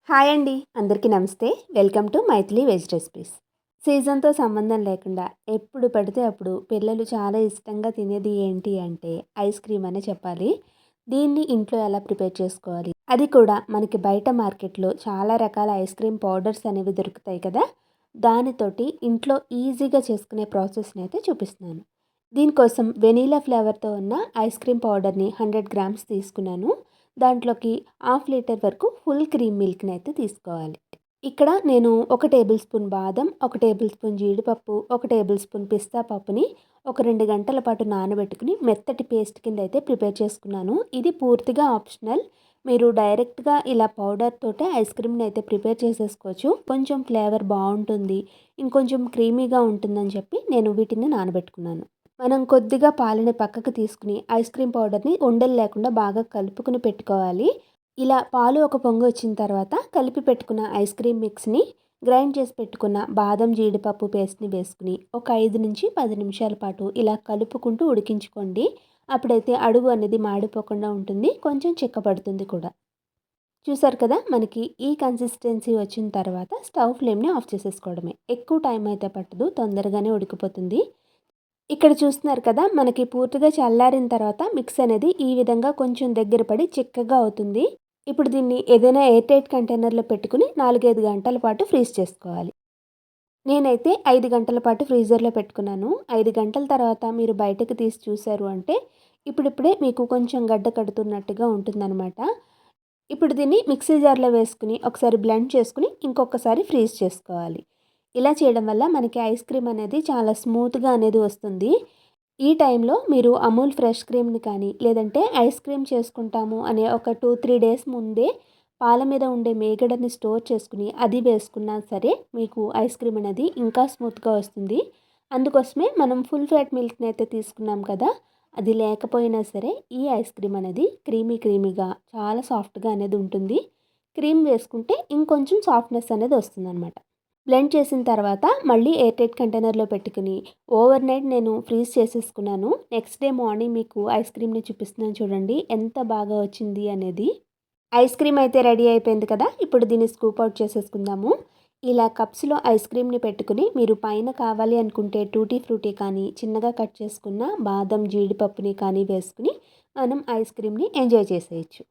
Hi అండి, అందరికీ నమస్తే. Welcome to Mythili veg recipes. సీజన్తో సంబంధం లేకుండా ఎప్పుడు పడితే అప్పుడు పిల్లలు చాలా ఇష్టంగా తినేది ఏంటి అంటే ఐస్ క్రీమ్ అనే చెప్పాలి. దీన్ని ఇంట్లో ఎలా ప్రిపేర్ చేసుకోవాలి, అది కూడా మనకి బయట మార్కెట్లో చాలా రకాల ఐస్ క్రీమ్ పౌడర్స్ అనేవి దొరుకుతాయి కదా, దానితోటి ఇంట్లో ఈజీగా చేసుకునే ప్రాసెస్ని అయితే చూపిస్తున్నాను. దీనికోసం వెనీలా ఫ్లేవర్తో ఉన్న ఐస్ క్రీమ్ పౌడర్ని 100 గ్రామ్స్ తీసుకున్నాను. దాంట్లోకి హాఫ్ లీటర్ వరకు ఫుల్ క్రీమ్ మిల్క్ని అయితే తీసుకోవాలి. ఇక్కడ నేను 1 టేబుల్ స్పూన్ బాదం, 1 టేబుల్ స్పూన్ జీడిపప్పు, 1 టేబుల్ స్పూన్ పిస్తా పప్పుని ఒక 2 గంటల పాటు నానబెట్టుకుని మెత్తటి పేస్ట్ కింద అయితే ప్రిపేర్ చేసుకున్నాను. ఇది పూర్తిగా ఆప్షనల్. మీరు డైరెక్ట్గా ఇలా పౌడర్ తోటే ఐస్ క్రీమ్ని అయితే ప్రిపేర్ చేసేసుకోవచ్చు. కొంచెం ఫ్లేవర్ బాగుంటుంది, ఇంకొంచెం క్రీమీగా ఉంటుందని చెప్పి నేను వీటిని నానబెట్టుకున్నాను. మనం కొద్దిగా పాలని పక్కకు తీసుకుని ఐస్ క్రీమ్ పౌడర్ని ఉండలు లేకుండా బాగా కలుపుకుని పెట్టుకోవాలి. ఇలా పాలు ఒక పొంగు వచ్చిన తర్వాత కలిపి పెట్టుకున్న ఐస్ క్రీమ్ మిక్స్ని గ్రైండ్ చేసి పెట్టుకున్న బాదం జీడిపప్పు పేస్ట్ని వేసుకుని ఒక 5 నుంచి 10 నిమిషాల పాటు ఇలా కలుపుకుంటూ ఉడికించుకోండి. అప్పుడైతే అడుగు అనేది మాడిపోకుండా ఉంటుంది, కొంచెం చిక్కబడుతుంది కూడా. చూసారు కదా, మనకి ఈ కన్సిస్టెన్సీ వచ్చిన తర్వాత స్టవ్ ఫ్లేమ్ని ఆఫ్ చేసేసుకోవడమే. ఎక్కువ టైం అయితే పట్టదు, తొందరగానే ఉడికిపోతుంది. ఇక్కడ చూస్తున్నారు కదా, మనకి పూర్తిగా చల్లారిన తర్వాత మిక్స్ అనేది ఈ విధంగా కొంచెం దగ్గర పడి చిక్కగా అవుతుంది. ఇప్పుడు దీన్ని ఏదైనా ఎయిర్ టైట్ కంటైనర్లో పెట్టుకుని 4-5 గంటల పాటు ఫ్రీజ్ చేసుకోవాలి. నేనైతే 5 గంటల పాటు ఫ్రీజర్లో పెట్టుకున్నాను. 5 గంటల తర్వాత మీరు బయటకు తీసి చూసారు అంటే ఇప్పుడిప్పుడే మీకు కొంచెం గడ్డ కడుతున్నట్టుగా ఉంటుందన్నమాట. ఇప్పుడు దీన్ని మిక్సీ జార్లో వేసుకుని ఒకసారి బ్లెండ్ చేసుకుని ఇంకొకసారి ఫ్రీజ్ చేసుకోవాలి. ఇలా చేయడం వల్ల మనకి ఐస్ క్రీమ్ అనేది చాలా స్మూత్గా అనేది వస్తుంది. ఈ టైంలో మీరు అమూల్ ఫ్రెష్ క్రీమ్ని కానీ లేదంటే ఐస్ క్రీమ్ చేసుకుంటాము అనే ఒక 2-3 డేస్ ముందే పాల మీద ఉండే మేగడని స్టోర్ చేసుకుని అది వేసుకున్నా సరే మీకు ఐస్ క్రీమ్ అనేది ఇంకా స్మూత్గా వస్తుంది. అందుకోసమే మనం ఫుల్ ఫ్యాట్ మిల్క్ని అయితే తీసుకున్నాం కదా, అది లేకపోయినా సరే ఈ ఐస్ క్రీమ్ అనేది క్రీమీగా చాలా సాఫ్ట్గా అనేది ఉంటుంది. క్రీమ్ వేసుకుంటే ఇంకొంచెం సాఫ్ట్నెస్ అనేది వస్తుందన్నమాట. బ్లెండ్ చేసిన తర్వాత మళ్ళీ ఎయిర్ టైట్ కంటైనర్లో పెట్టుకుని ఓవర్ నైట్ నేను ఫ్రీజ్ చేసేసుకున్నాను. నెక్స్ట్ డే మార్నింగ్ మీకు ఐస్ క్రీమ్ని చూపిస్తున్నాను చూడండి ఎంత బాగా వచ్చింది అనేది. ఐస్ క్రీమ్ అయితే రెడీ అయిపోయింది కదా, ఇప్పుడు దీన్ని స్కూప్ అవుట్ చేసేసుకుందాము. ఇలా కప్స్లో ఐస్ క్రీమ్ని పెట్టుకుని మీరు పైన కావాలి అనుకుంటే టూటీ ఫ్రూటీ కానీ చిన్నగా కట్ చేసుకున్న బాదం జీడిపప్పుని కానీ వేసుకుని మనం ఐస్ క్రీమ్ని ఎంజాయ్ చేసేయచ్చు.